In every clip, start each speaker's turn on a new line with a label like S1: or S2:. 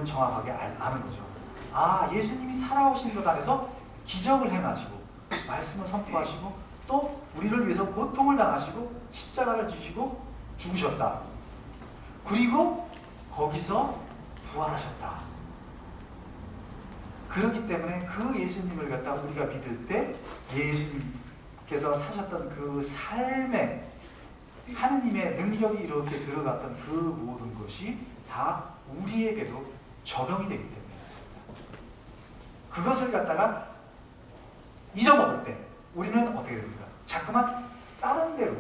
S1: 우리는 정확하게 아는 거죠. 아, 예수님이 살아오신 것 안에서 기적을 행하시고 말씀을 선포하시고 또 우리를 위해서 고통을 당하시고 십자가를 지시고 죽으셨다. 그리고 거기서 부활하셨다. 그렇기 때문에 그 예수님을 갖다 우리가 믿을 때 예수님께서 사셨던 그 삶에 하느님의 능력이 이렇게 들어갔던 그 모든 것이 다 우리에게도 적용이 되기 때문이었습니다. 그것을 갖다가 잊어먹을 때 우리는 어떻게 됩니까? 자꾸만 다른 데로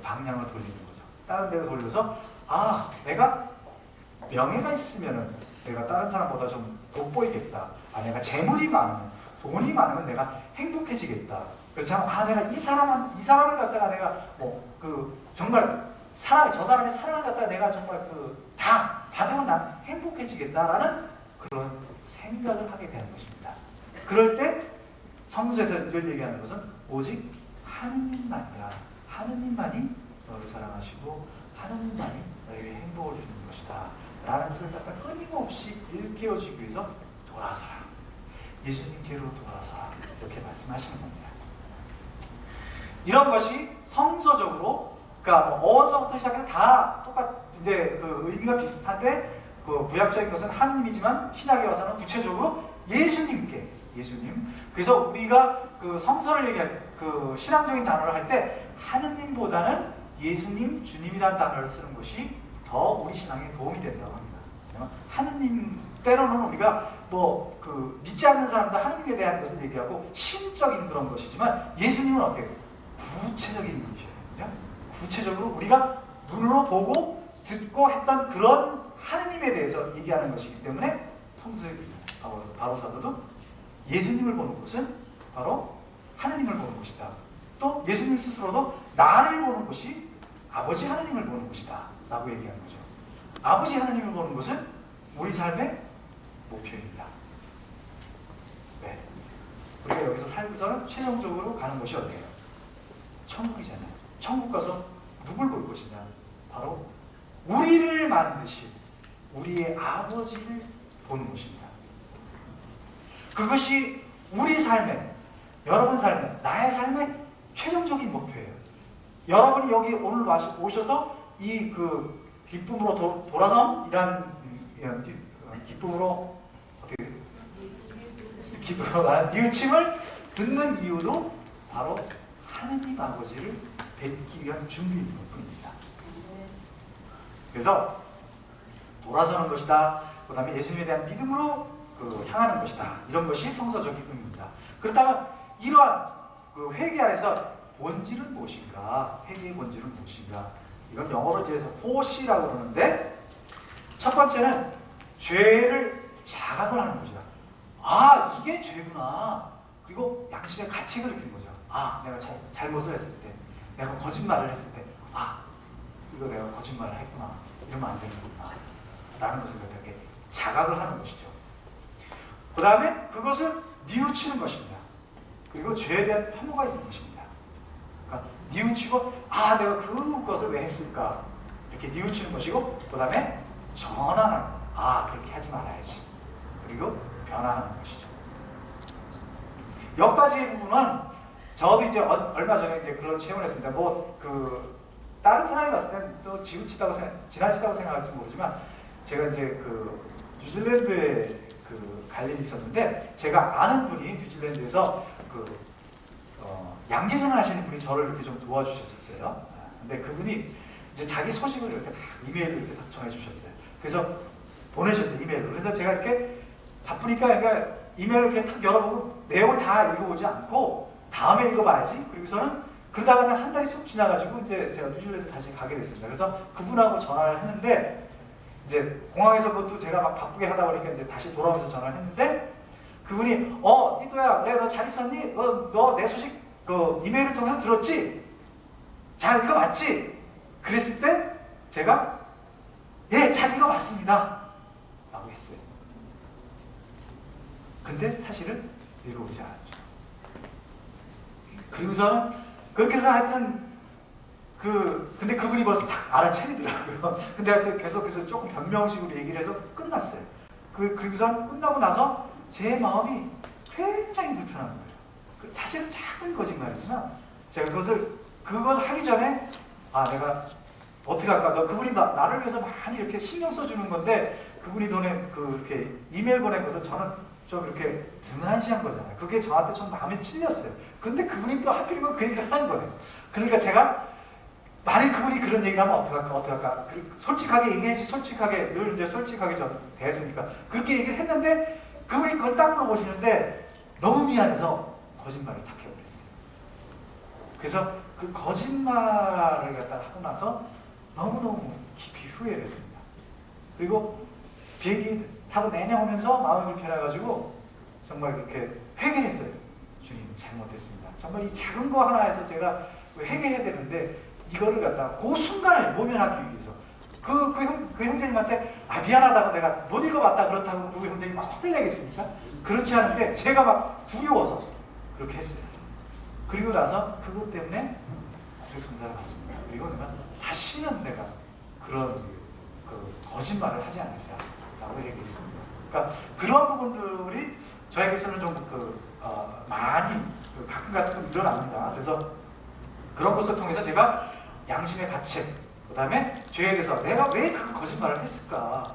S1: 방향을 돌리는 거죠. 다른 데로 돌려서 아, 내가 명예가 있으면은 내가 다른 사람보다 좀 돋보이겠다. 아, 내가 재물이 많으면, 돈이 많으면 내가 행복해지겠다. 그렇잖아. 아, 내가 이 사람을 갖다가 내가 정말 저 사람의 사랑을 갖다가 내가 정말 다 받으면 난 행복해지겠다라는 그런 생각을 하게 되는 것입니다. 그럴 때 성서에서 늘 얘기하는 것은 오직 하느님만이야. 하느님만이 너를 사랑하시고 하느님만이 너에게 행복을 주는 것이다. 라는 것을 갖다 끊임없이 일깨워주기 위해서 돌아서라. 예수님께로 돌아서라. 이렇게 말씀하시는 겁니다. 이런 것이 성서적으로, 그러니까 어원서부터 시작해서 다 이제 그 의미가 비슷한데 그 구약적인 것은 하느님이지만 신약에 와서는 구체적으로 예수님. 그래서 우리가 그 성서를 얘기할 그 신앙적인 단어를 할 때 하느님보다는 예수님, 주님이라는 단어를 쓰는 것이 더 우리 신앙에 도움이 된다고 합니다. 하느님, 때로는 우리가 믿지 않는 사람도 하느님에 대한 것을 얘기하고 신적인 그런 것이지만 예수님은 어떻게 구체적인 분이셔요. 구체적으로 우리가 눈으로 보고 듣고 했던 그런 하느님에 대해서 얘기하는 것이기 때문에 성서의 바로 사도도 예수님을 보는 것은 바로 하느님을 보는 것이다. 또 예수님 스스로도 나를 보는 것이 아버지 하느님을 보는 것이다 라고 얘기하는 거죠. 아버지 하느님을 보는 것은 우리 삶의 목표입니다. 네. 우리가 여기서 살고서는 최종적으로 가는 것이 어디예요? 천국이잖아요. 천국 가서 누굴 볼 것이냐? 바로 우리를 만드신 우리의 아버지를 보는 것입니다. 그것이 우리 삶의, 여러분 삶의, 나의 삶의 최종적인 목표예요. 여러분이 여기 오늘 오셔서 이 기쁨으로 돌아섬이란 기쁨으로 말하는 뉘우침을 듣는 이유도 바로 하느님 아버지를 뵙기 위한 준비인 것뿐입니다. 그래서 돌아서는 것이다. 그 다음에 예수님에 대한 믿음으로 향하는 것이다. 이런 것이 성서적인 의미입니다. 그렇다면 이러한 회개 안에서 본질은 무엇인가? 회개의 본질은 무엇인가? 이건 영어로 이제 호시라고 그러는데 첫 번째는 죄를 자각을 하는 것이다. 아, 이게 죄구나. 그리고 양심의 가책을 느끼는 거죠. 아, 내가 잘못을 했을 때, 내가 거짓말을 했을 때, 아, 이거 내가 거짓말을 했구나. 이러면 안 되는구나. 라는 것을 이렇게 자각을 하는 것이죠. 그 다음에 그것을 뉘우치는 것입니다. 그리고 죄에 대한 혐오가 있는 것입니다. 그러니까 뉘우치고 아, 내가 그것을 왜 했을까? 이렇게 뉘우치는 것이고 그 다음에 전환하는 아, 그렇게 하지 말아야지. 그리고 변화하는 것이죠. 몇 가지 부분은 저도 이제 얼마 전에 이제 그런 체험을 했습니다. 다른 사람이 봤을 때는 또 지나치다고 생각할지 모르지만 제가 이제 뉴질랜드에 갈 일이 있었는데 제가 아는 분이 뉴질랜드에서 양계장을 하시는 분이 저를 이렇게 좀 도와주셨었어요. 근데 그분이 이제 자기 소식을 이렇게 다 이메일로 이렇게 다 전해주셨어요. 그래서 보내셨어요, 이메일로. 그래서 제가 이렇게 바쁘니까 그러니까 이메일을 이렇게 탁 열어보고 내용을 다 읽어보지 않고 다음에 읽어봐야지. 그리고서는 그러다가 한 달이 쑥 지나가지고 이제 제가 뉴질랜드 다시 가게 됐습니다. 그래서 그분하고 전화를 했는데 이제 공항에서 그것도 제가 막 바쁘게 하다 보니까 이제 다시 돌아오면서 전화를 했는데 그분이 띠또야, 내가 너 잘 있었니? 너 내 소식 이메일을 통해서 들었지? 잘 읽어봤지? 그랬을 때 제가 예, 잘 읽어봤습니다 라고 했어요. 근데 사실은 읽어보지 않았죠. 그리고서는 그렇게 해서 하여튼 근데 그분이 벌써 딱 알아차리더라고요. 근데 하여튼 계속해서 조금 변명식으로 얘기를 해서 끝났어요. 그리고선 끝나고 나서 제 마음이 굉장히 불편한 거예요. 사실은 작은 거짓말이지만 제가 그걸 하기 전에 내가 어떻게 할까? 그분이 나를 위해서 많이 이렇게 신경 써주는 건데 그분이 이렇게 이메일 보낸 것은 저는 좀 이렇게 등한시한 거잖아요. 그게 저한테 좀 마음에 찔렸어요. 근데 그분이 또 하필이면 그 얘기를 하는 거예요. 그러니까 제가 만약 그분이 그런 얘기를 하면 어떻게 할까? 솔직하게 얘기해야지. 늘 이제 솔직하게 전 대했으니까 그렇게 얘기를 했는데 그분이 그걸 딱 물어보시는데 너무 미안해서 거짓말을 탁 해버렸어요. 그래서 그 거짓말을 갖다가 하고 나서 너무너무 깊이 후회를 했습니다. 그리고 비행기 타고 내려오면서 마음이 불편해가지고 정말 그렇게 회개를 했어요. 주님 잘못했습니다. 정말 이 작은 거 하나에서 제가 회개해야 되는데 이거를 갖다가 그 순간을 모면하기 위해서 그 형제님한테 미안하다고 내가 못 읽어봤다 그렇다고 그 형제님 막 화를 내겠습니까? 그렇지 않은데 제가 막 두려워서 그렇게 했어요. 그리고 나서 그것 때문에 전사를 받습니다. 그리고 내가 다시는 내가 그런 거짓말을 하지 않으리라고 얘기했습니다. 그러니까 그런 부분들이 저에게서는 좀 많이 가끔 일어납니다. 그래서 그런 것을 통해서 제가 양심의 가책, 그 다음에 죄에 대해서 내가 왜 그 거짓말을 했을까?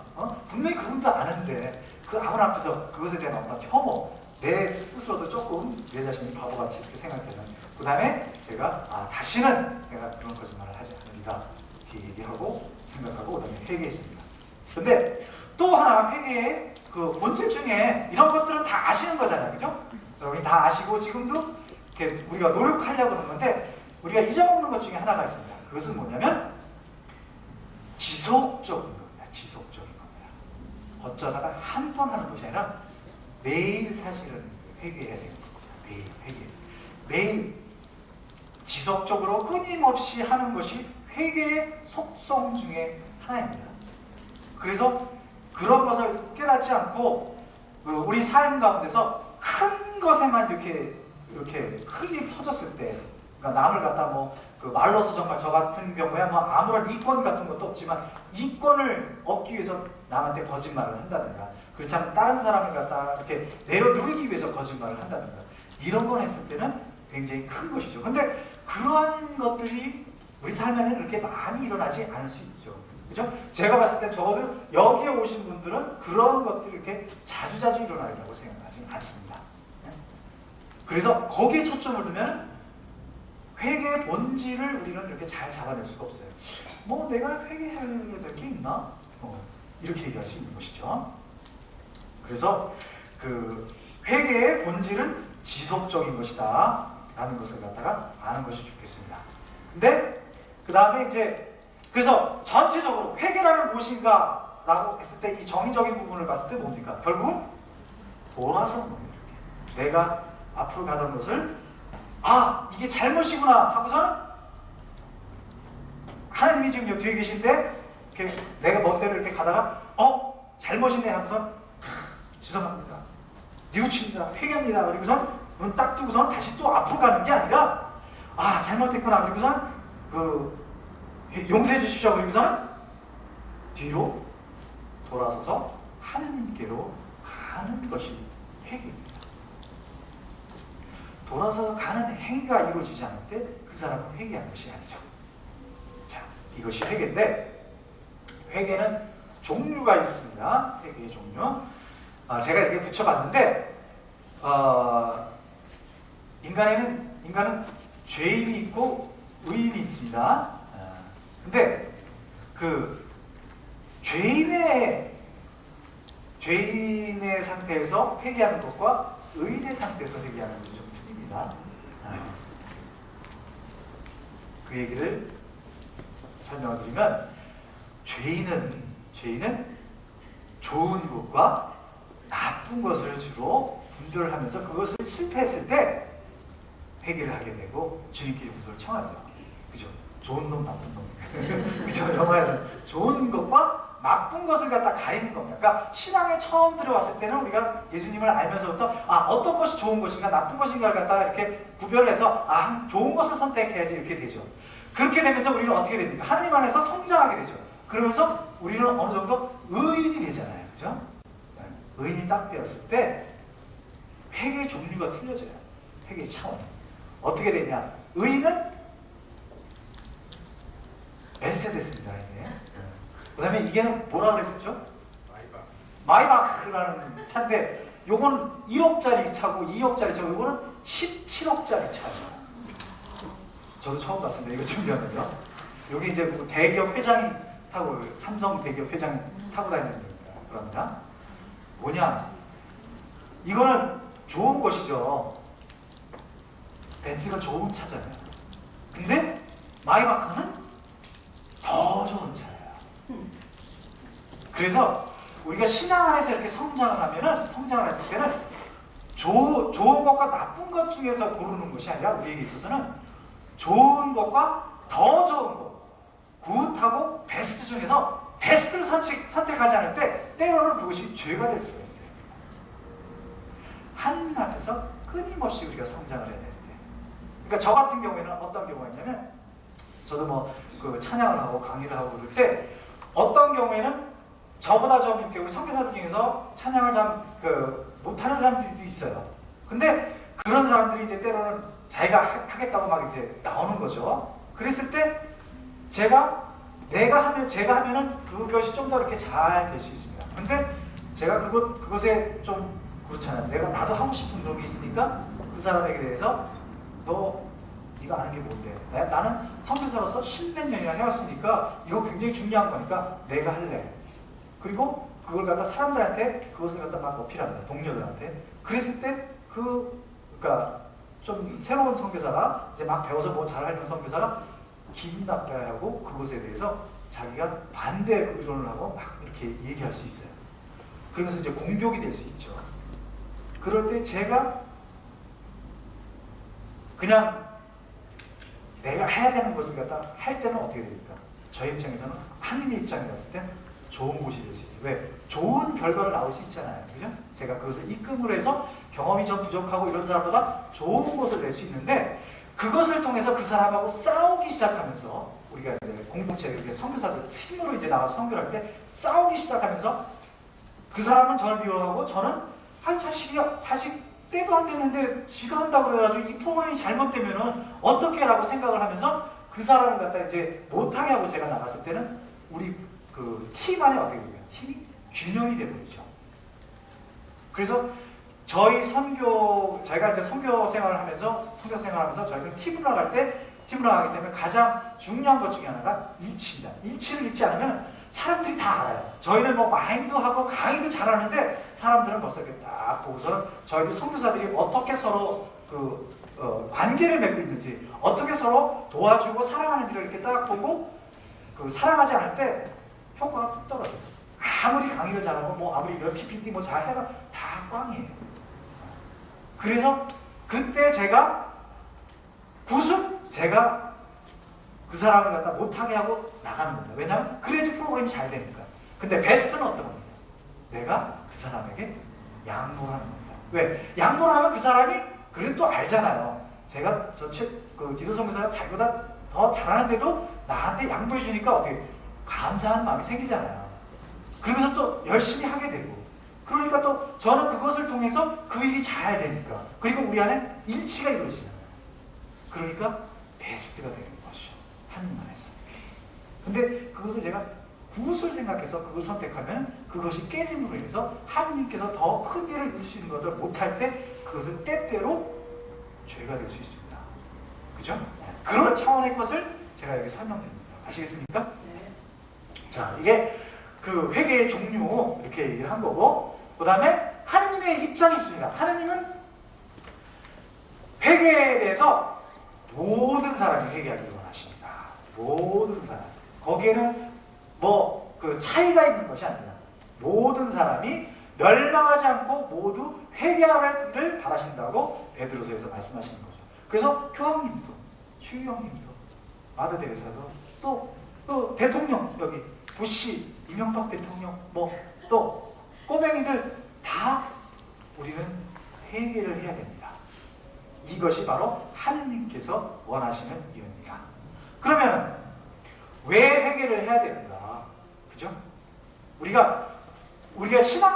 S1: 분명히 그분도 아는데 그 아무 앞에서 그것에 대한 어떤 혐오, 내 스스로도 조금 내 자신이 바보같이 이렇게 생각되는. 그 다음에 제가 다시는 내가 그런 거짓말을 하지 않으리라 이렇게 얘기하고 생각하고 그 다음에 회개했습니다. 근데 또 하나 회개의 그 본질 중에 이런 것들은 다 아시는 거잖아요, 그죠? 여러분이 다 아시고 지금도 이렇게 우리가 노력하려고 하는 건데 우리가 잊어먹는 것 중에 하나가 있습니다. 그것은 뭐냐면 지속적인 겁니다. 지속적인 겁니다. 어쩌다가 한 번 하는 것이 아니라 매일 사실은 회개해야 되는 겁니다. 매일 지속적으로 끊임없이 하는 것이 회개의 속성 중에 하나입니다. 그래서 그런 것을 깨닫지 않고 우리 삶 가운데서 큰 것에만 이렇게 크게 퍼졌을 때, 그러니까 남을 갖다 말로서 정말 저 같은 경우에 아무런 이권 같은 것도 없지만 이권을 얻기 위해서 남한테 거짓말을 한다든가, 그렇지 않으면 다른 사람을 갖다 이렇게 내려누르기 위해서 거짓말을 한다든가, 이런 걸 했을 때는 굉장히 큰 것이죠. 근데 그러한 것들이 우리 삶에는 그렇게 많이 일어나지 않을 수 있죠. 그죠? 제가 봤을 때 적어도 여기에 오신 분들은 그런 것들이 이렇게 자주자주 일어나리라고 생각하지 않습니다. 그래서 거기에 초점을 두면 회개의 본질을 우리는 이렇게 잘 잡아낼 수가 없어요. 내가 회개해야 될 게 있나? 이렇게 얘기할 수 있는 것이죠. 그래서 그 회개의 본질은 지속적인 것이다 라는 것을 갖다가 아는 것이 좋겠습니다. 근데 그 다음에 이제 그래서 전체적으로 회개라는 무엇인가 라고 했을 때 이 정의적인 부분을 봤을 때 뭡니까? 결국 돌아서는 겁니다. 내가 앞으로 가던 것을 이게 잘못이구나 하고서는 하나님이 지금 여기 뒤에 계신데 이렇게 내가 멋대로 이렇게 가다가 잘못이네 하고서 죄송합니다, 뉘우칩니다, 회개합니다. 그리고선 문 딱 두고선 다시 또 앞으로 가는 게 아니라 잘못했구나. 그리고선 용서해 주십시오. 그리고서는 뒤로 돌아서서 하나님께로 가는 것이 회개입니다. 돌아서 가는 행위가 이루어지지 않을 때 그 사람은 회개한 것이 아니죠. 자, 이것이 회개인데 회개는 종류가 있습니다. 회개의 종류. 제가 이렇게 붙여봤는데 인간은 죄인이 있고 의인이 있습니다. 근데 그 죄인의 상태에서 회개하는 것과 의인의 상태에서 회개하는 것이 좀 틀립니다. 그 얘기를 설명을 드리면 죄인은 좋은 것과 나쁜 것을 주로 분별을 하면서 그것을 실패했을 때 회개를 하게 되고 주님께 용서를 청하죠. 그죠? 좋은 놈, 나쁜 놈. 그죠? 영화에는 좋은 것과 나쁜 것을 갖다 가리는 겁니다. 그러니까 신앙에 처음 들어왔을 때는 우리가 예수님을 알면서부터 어떤 것이 좋은 것인가 나쁜 것인가를 갖다가 이렇게 구별해서 좋은 것을 선택해야지 이렇게 되죠. 그렇게 되면서 우리는 어떻게 됩니까? 하나님 안에서 성장하게 되죠. 그러면서 우리는 어느 정도 의인이 되잖아요. 그죠? 의인이 딱 되었을 때 회개의 종류가 틀려져요. 회개의 차원. 어떻게 되냐? 의인은 메르세데스입니다. 이게. 그 다음에 이게 뭐라 그랬었죠? 마이바흐라는 차인데 요건 1억짜리 차고 2억짜리 차고 요거는 17억짜리 차예요. 저도 처음 봤습니다. 이거 준비하면서. 여기 이제 뭐 대기업 회장이 타고 삼성 대기업 회장이 타고 다니는 겁니다. 뭐냐? 이거는 좋은 것이죠. 벤츠가 좋은 차잖아요. 근데 마이바흐는 더 좋은 차예요. 그래서 우리가 신앙 안에서 이렇게 성장을 했을 때는 좋은 것과 나쁜 것 중에서 고르는 것이 아니라 우리에게 있어서는 좋은 것과 더 좋은 것, 굿하고 베스트 중에서 베스트를 선택하지 않을 때 때로는 그것이 죄가 될 수가 있어요. 하나님 앞에서 끊임없이 우리가 성장을 해야 되는데, 그러니까 저 같은 경우에는 어떤 경우가 있냐면, 저도 뭐 그 찬양을 하고 강의를 하고 그럴 때 어떤 경우에는 저보다 좀 이렇게 우리 선교사들 중에서 찬양을 좀 못하는 사람들도 있어요. 근데 그런 사람들이 이제 때로는 자기가 하겠다고 막 이제 나오는 거죠. 그랬을 때 제가 하면은 그것이 좀 더 이렇게 잘 될 수 있습니다. 근데 제가 그것에 좀 그렇잖아요. 나도 하고 싶은 그런 게 있으니까 그 사람에게 대해서 너 네가 아는 게 뭔데? 나는 선교사로서 10몇 년이나 해왔으니까 이거 굉장히 중요한 거니까 내가 할래. 그리고 그걸 갖다 사람들한테 그것을 갖다 막 어필합니다. 동료들한테. 그랬을 때 그러니까 좀 새로운 선교사가 이제 막 배워서 뭐 잘하는 선교사가 기분 나빠하고 그것에 대해서 자기가 반대 의론을 하고 막 이렇게 얘기할 수 있어요. 그러면서 이제 공격이 될 수 있죠. 그럴 때 제가 그냥 내가 해야 되는 것을 갖다 할 때는 어떻게 됩니까? 저희 입장에서는 하나님의 입장에 봤을 때 좋은 곳이 될 수 있어요. 왜? 좋은 결과를 나올 수 있잖아요. 그죠? 제가 그것을 입금을 해서 경험이 좀 부족하고 이런 사람보다 좋은 것을 낼 수 있는데, 그것을 통해서 그 사람하고 싸우기 시작하면서 우리가 이제 공동체 선교사들 팀으로 이제 나가서 선교를 할 때 싸우기 시작하면서 그 사람은 저를 미워하고 저는 자식이 아직 때도 안 됐는데 지가 한다고 그래가지고 이 프로그램이 잘못되면은 어떻게 라고 생각을 하면서 그 사람을 갖다 이제 못하게 하고 제가 나갔을 때는 우리 그 팀 안에 어떻게 됩니까? 팀이 균형이 돼버리죠. 그래서 저희가 이제 선교 생활을 하면서 저희들 팀으로 나가기 때문에 가장 중요한 것 중에 하나가 일치입니다. 일치를 잃지 않으면 사람들이 다 알아요. 저희는 뭐 마인드하고 강의도 잘하는데 사람들은 벌써 이렇게 딱 보고서는 저희들 선교사들이 어떻게 서로 관계를 맺고 있는지, 어떻게 서로 도와주고 사랑하는지를 이렇게 딱 보고 사랑하지 않을 때 효과가 뚝 떨어져요. 아무리 강의를 잘하고 뭐 아무리 이런 PPT 뭐 잘해도 다 꽝이에요. 그래서 그때 제가 그 사람을 갖다 못하게 하고 나가는 겁니다. 왜냐하면 그래야지 프로그램이 잘 되니까. 근데 베스트는 어떤 겁니까? 내가 그 사람에게 양보를 하는 겁니다. 왜? 양보를 하면 그 사람이 그래도 또 알잖아요. 제가 디도 선교사가 자기보다 더 잘하는데도 나한테 양보해 주니까 어떻게 감사한 마음이 생기잖아요. 그러면서 또 열심히 하게 되고, 그러니까 또 저는 그것을 통해서 그 일이 잘 되니까, 그리고 우리 안에 일치가 이루어지잖아요. 그러니까 베스트가 되는 것이죠. 하나님 안에서. 근데 그것을 제가 굿을 생각해서 그걸 선택하면 그것이 깨짐으로 인해서 하나님께서 더 큰 일을 이룰 수 있는 것을 못할 때 그것은 때때로 죄가 될 수 있습니다. 그죠? 그런 차원의 것을 제가 여기 설명드립니다. 아시겠습니까? 네. 자, 이게 그 회개의 종류 이렇게 얘기를 한 거고, 그 다음에 하느님의 입장이 있습니다. 하느님은 회개에 대해서 모든 사람이 회개하기를 원하십니다. 모든 사람. 거기에는 뭐 그 차이가 있는 것이 아니라 모든 사람이 멸망하지 않고 모두 회개하기를 바라신다고 베드로서에서 말씀하시는 거죠. 그래서 교황님도, 추기경님도, 마더 대회사도 또 대통령, 여기 부시, 이명박 대통령, 뭐 또 꼬맹이들 다 우리는 회개를 해야 됩니다. 이것이 바로 하느님께서 원하시는 이유입니다. 그러면 왜 회개를 해야 됩니까? 그죠? 우리가 신앙